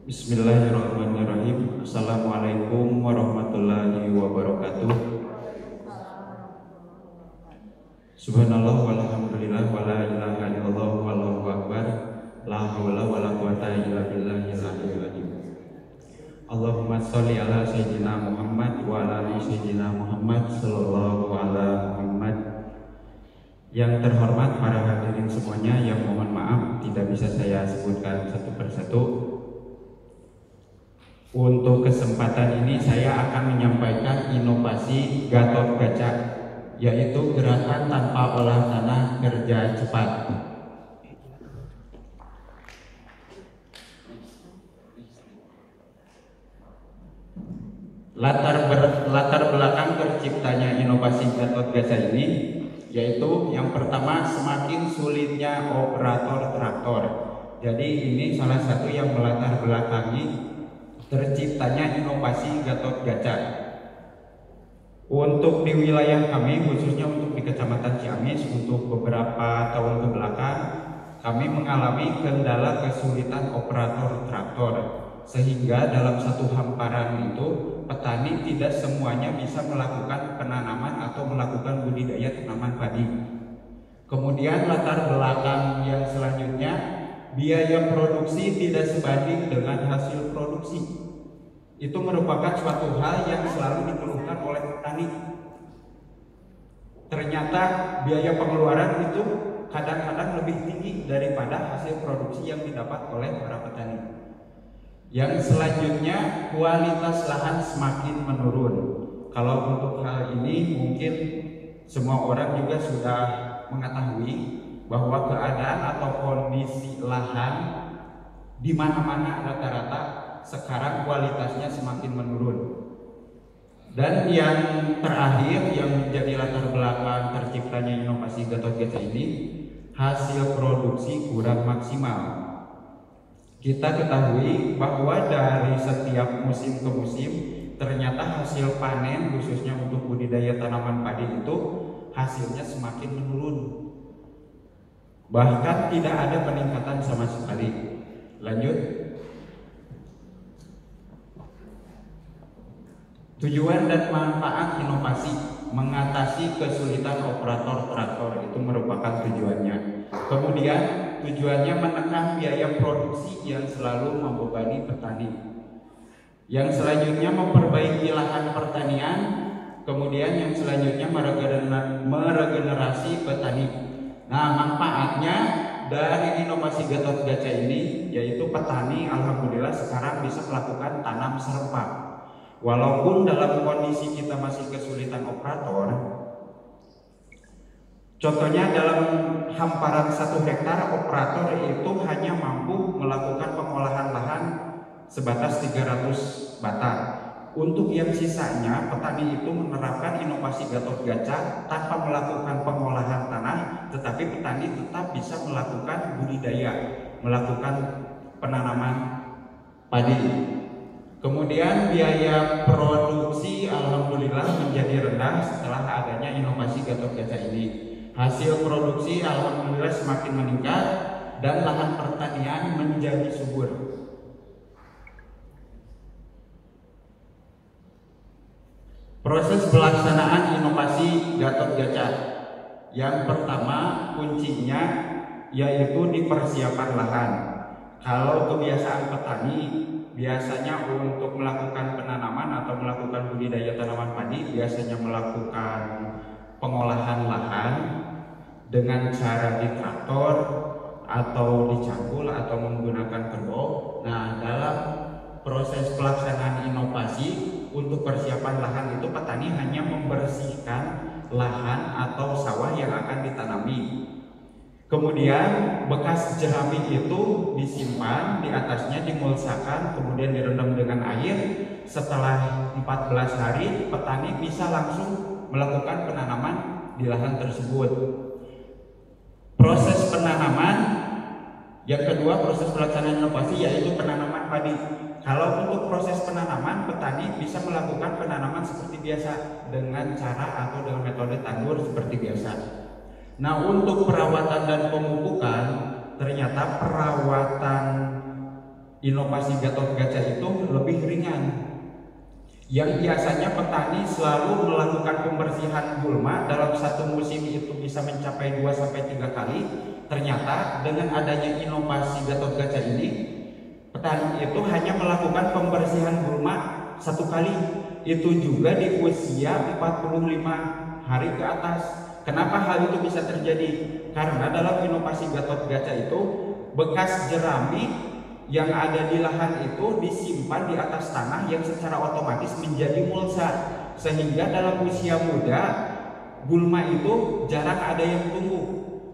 Bismillahirrahmanirrahim. Assalamualaikum warahmatullahi wabarakatuh. Subhanallah walhamdulillah wala ilaha illallah wallahu akbar. La haula wala quwata illa billahil aliyyil azim. Allahumma sholli ala sayyidina Muhammad wa ala ali sayyidina Muhammad sallallahu ala Muhammad. Yang terhormat para hadirin semuanya, yang mohon maaf tidak bisa saya sebutkan satu persatu. Untuk kesempatan ini saya akan menyampaikan inovasi Gatotkaca, yaitu gerakan tanpa olah tanah kerja cepat. Latar belakang terciptanya inovasi Gatotkaca ini yaitu yang pertama, semakin sulitnya operator traktor. Jadi ini salah satu yang melatar belakangi terciptanya inovasi Gatotkaca. Untuk di wilayah kami, khususnya untuk di Kecamatan Ciamis, untuk beberapa tahun kebelakang kami mengalami kendala kesulitan operator traktor, sehingga dalam satu hamparan itu petani tidak semuanya bisa melakukan penanaman atau melakukan budidaya tanaman padi. Kemudian latar belakang yang selanjutnya, biaya produksi tidak sebanding dengan hasil produksi. Itu merupakan suatu hal yang selalu dikeluhkan oleh petani. Ternyata biaya pengeluaran itu kadang-kadang lebih tinggi daripada hasil produksi yang didapat oleh para petani. Yang selanjutnya, kualitas lahan semakin menurun. Kalau untuk hal ini mungkin semua orang juga sudah mengetahui bahwa keadaan atau kondisi lahan di mana-mana rata-rata sekarang kualitasnya semakin menurun. Dan yang terakhir yang menjadi latar belakang terciptanya inovasi Gatotkaca ini, hasil produksi kurang maksimal. Kita ketahui bahwa dari setiap musim ke musim ternyata hasil panen khususnya untuk budidaya tanaman padi itu hasilnya semakin menurun. Bahkan tidak ada peningkatan sama sekali. Lanjut. Tujuan dan manfaat inovasi mengatasi kesulitan operator traktor itu merupakan tujuannya. Kemudian tujuannya menekan biaya produksi yang selalu membebani petani. Yang selanjutnya memperbaiki lahan pertanian. Kemudian yang selanjutnya meregenerasi petani. Nah, manfaatnya dari inovasi Gatotkaca ini yaitu petani alhamdulillah sekarang bisa melakukan tanam serempak. Walaupun dalam kondisi kita masih kesulitan operator, contohnya dalam hamparan 1 hektar operator itu hanya mampu melakukan pengolahan lahan sebatas 300 batang. Untuk yang sisanya, petani itu menerapkan inovasi Gatotkaca tanpa melakukan pengolahan tanah, tetapi petani tetap bisa melakukan budidaya, melakukan penanaman padi. Kemudian biaya produksi alhamdulillah menjadi rendah setelah adanya inovasi Gatotkaca ini. Hasil produksi alhamdulillah semakin meningkat dan lahan pertanian menjadi subur. Proses pelaksanaan inovasi Gatotkaca. Yang pertama kuncinya yaitu di persiapan lahan. Kalau kebiasaan petani biasanya untuk melakukan penanaman atau melakukan budidaya tanaman padi biasanya melakukan pengolahan lahan dengan cara di traktor atau dicangkul atau menggunakan kerbau. Nah, dalam proses pelaksanaan inovasi untuk persiapan lahan itu petani hanya membersihkan lahan atau sawah yang akan ditanami. Kemudian bekas jerami itu disimpan, di atasnya dimulsakan, kemudian direndam dengan air. Setelah 14 hari petani bisa langsung melakukan penanaman di lahan tersebut. Proses penanaman yang kedua, proses pelaksanaan inovasi yaitu penanaman padi. Kalau untuk proses penanaman, petani bisa melakukan penanaman seperti biasa dengan cara atau dengan metode tandur seperti biasa. Nah, untuk perawatan dan pemupukan, ternyata perawatan inovasi Gatot-Kaca itu lebih ringan. Yang biasanya petani selalu melakukan pembersihan gulma dalam satu musim itu bisa mencapai 2-3 kali. Ternyata dengan adanya inovasi Gatot-Kaca ini, petani itu hanya melakukan pembersihan gulma 1 kali. Itu juga di usia 45 hari ke atas. Kenapa hal itu bisa terjadi? Karena dalam inovasi Gatot-Kaca itu bekas jerami yang ada di lahan itu disimpan di atas tanah yang secara otomatis menjadi mulsa, sehingga dalam usia muda gulma itu jarang ada yang tumbuh,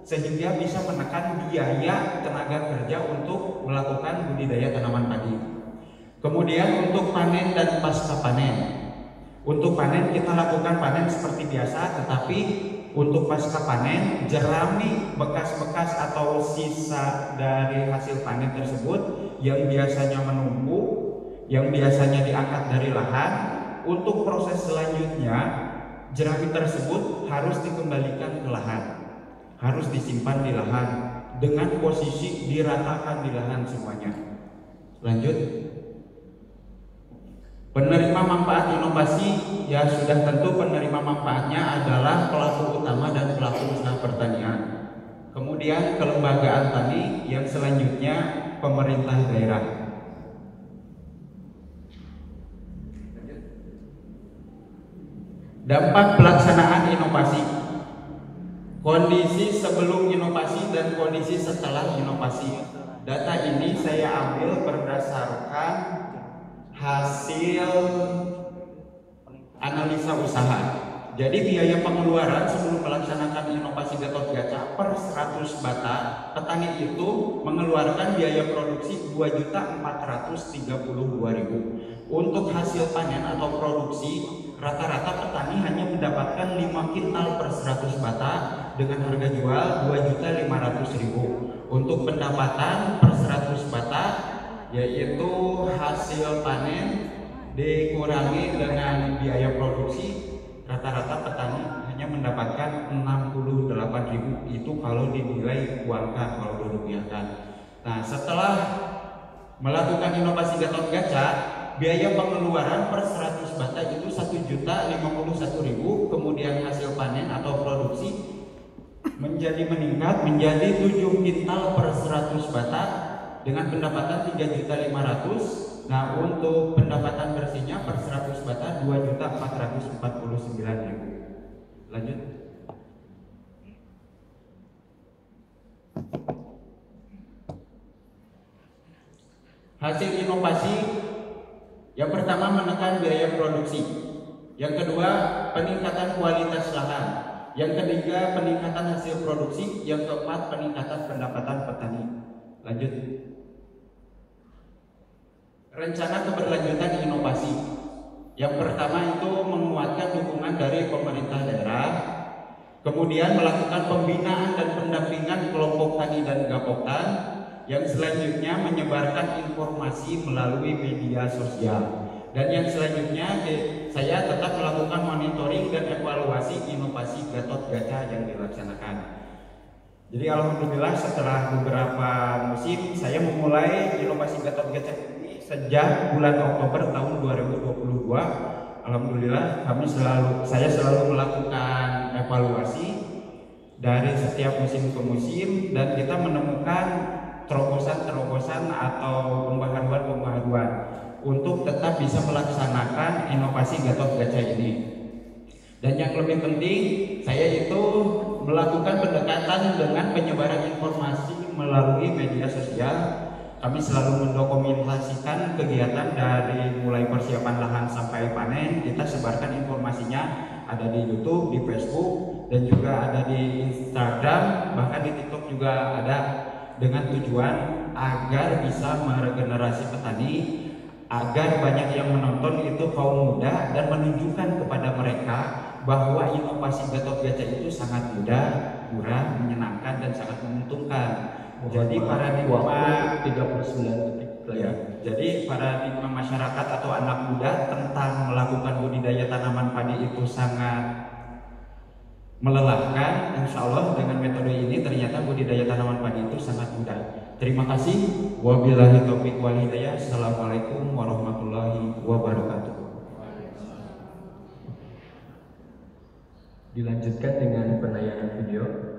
sehingga bisa menekan biaya tenaga kerja untuk melakukan budidaya tanaman padi. Kemudian untuk panen dan pasca panen. Untuk panen kita lakukan panen seperti biasa, tetapi untuk pasca panen jerami bekas-bekas atau sisa dari hasil panen tersebut yang biasanya menumpuk, yang biasanya diangkat dari lahan, untuk proses selanjutnya jerami tersebut harus dikembalikan ke lahan, harus disimpan di lahan dengan posisi diratakan di lahan semuanya. Lanjut. Penerima manfaat inovasi, ya sudah tentu penerima manfaatnya adalah pelaku utama dan pelaku usaha pertanian. Kemudian kelembagaan tani, yang selanjutnya pemerintah daerah. Dampak pelaksanaan inovasi. Kondisi sebelum inovasi dan kondisi setelah inovasi. Data ini saya ambil berdasarkan hasil analisa usaha. Jadi biaya pengeluaran sebelum melaksanakan inovasi Gatot-Kaca per 100 bata, petani itu mengeluarkan biaya produksi 2.432.000. Untuk hasil panen atau produksi, rata-rata petani hanya mendapatkan 5 kintal per 100 bata dengan harga jual 2.500.000. Untuk pendapatan per 100 bata, yaitu hasil panen dikurangi dengan biaya produksi, rata-rata petani hanya mendapatkan 68.000. Itu kalau dinilai uangkan, kalau dirupiahkan. Nah, setelah melakukan inovasi Gatot-Kaca, biaya pengeluaran per 100 bata itu 1.051.000. Kemudian hasil panen atau produksi meningkat menjadi 7 kintal per 100 bata dengan pendapatan 3.500.000. Nah, untuk pendapatan bersihnya per 100 bata 2.449.000. Lanjut. Hasil inovasi, yang pertama menekan biaya produksi, yang kedua peningkatan kualitas lahan, yang ketiga peningkatan hasil produksi, yang keempat peningkatan pendapatan petani. Lanjut. Rencana keberlanjutan inovasi. Yang pertama itu menguatkan dukungan dari pemerintah daerah, kemudian melakukan pembinaan dan pendampingan kelompok tani dan gapoktan, yang selanjutnya menyebarkan informasi melalui media sosial, dan yang selanjutnya saya tetap melakukan monitoring dan evaluasi inovasi Gatot-Kaca yang dilaksanakan. Jadi alhamdulillah setelah beberapa musim saya memulai inovasi Gatot-Kaca ini sejak bulan Oktober tahun 2022. Alhamdulillah saya selalu melakukan evaluasi dari setiap musim ke musim, dan kita menemukan terobosan-terobosan atau pembaharuan-pembaharuan untuk tetap bisa melaksanakan inovasi Gatot-Kaca ini. Dan yang lebih penting, saya itu melakukan pendekatan dengan penyebaran informasi melalui media sosial. Kami selalu mendokumentasikan kegiatan dari mulai persiapan lahan sampai panen. Kita sebarkan informasinya, ada di YouTube, di Facebook, dan juga ada di Instagram, bahkan di TikTok juga ada, dengan tujuan agar bisa meregenerasi petani, agar banyak yang menonton itu kaum muda, dan menunjukkan kepada mereka bahwa inovasi Gatot-Kaca itu sangat mudah, murah, menyenangkan, dan sangat menguntungkan. Jadi paradigma 39 detik ya. Jadi paradigma masyarakat atau anak muda tentang melakukan budidaya tanaman padi itu sangat melelahkan. Insya Allah dengan metode ini ternyata budidaya tanaman padi itu sangat mudah. Terima kasih. Wabillahi taufiq wal hidayah. Assalamualaikum warahmatullahi wabarakatuh. Dilanjutkan dengan penayangan video.